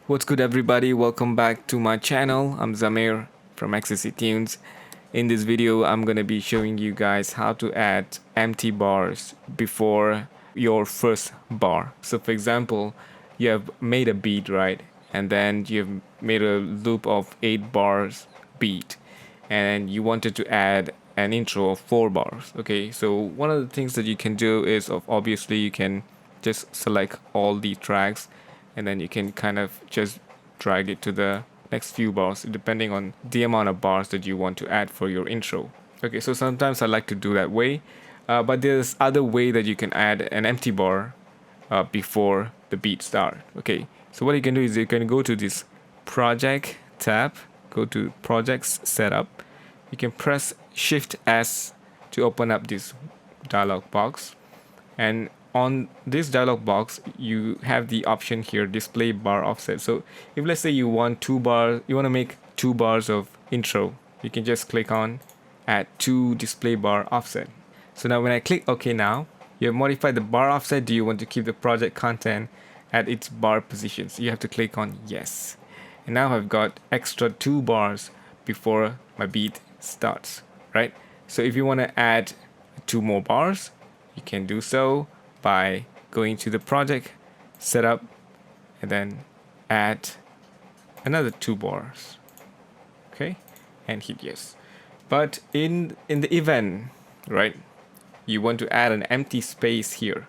What's good, everybody? Welcome back to my channel. I'm Zamir from XSC Tunes. In this video I'm gonna be showing you guys how to add empty bars before your first bar. So for example, you have made a beat, right? And then you've made a loop of 8 bars beat, and you wanted to add an intro of 4 bars. Okay, so one of the things that you can do is obviously you can just select all the tracks, and then you can kind of just drag it to the next few bars depending on the amount of bars that you want to add for your intro. Okay, so sometimes I like to do that way, but there's other way that you can add an empty bar before the beat start. Okay, so what you can do is you can go to this project tab, go to projects setup. You can press Shift S to open up this dialog box, and on this dialog box you have the option here, display bar offset. So if let's say you want 2 bars, you want to make 2 bars of intro, you can just click on add to display bar offset. So now when I click OK, now you have modified the bar offset. Do you want to keep the project content at its bar positions? You have to click on yes, and now I've got extra 2 bars before my beat starts, right? So if you want to add 2 more bars, you can do so by going to the project setup and then add another 2 bars, okay, and hit yes. But in the event, right, you want to add an empty space here,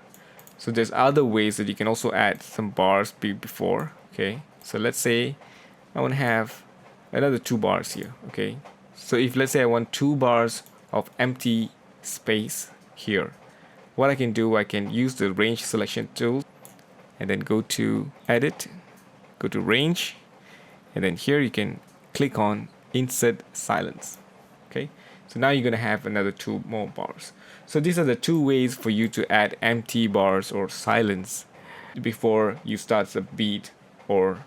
so there's other ways that you can also add some bars before. Okay, so let's say I want to have another 2 bars here. Okay, so if let's say I want 2 bars of empty space here, what I can do, I can use the range selection tool and then go to edit, go to range, and then here you can click on insert silence. Okay, so now you're gonna have another 2 more bars. So these are the 2 ways for you to add empty bars or silence before you start the beat, or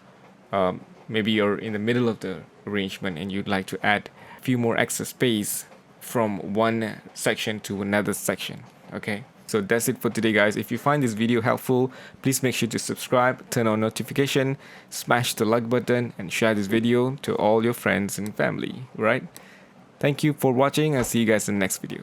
maybe you're in the middle of the arrangement and you'd like to add a few more extra space from one section to another section. Okay, so that's it for today, guys. If you find this video helpful, please make sure to subscribe, turn on notification, smash the like button, and share this video to all your friends and family, right? Thank you for watching. I'll see you guys in the next video.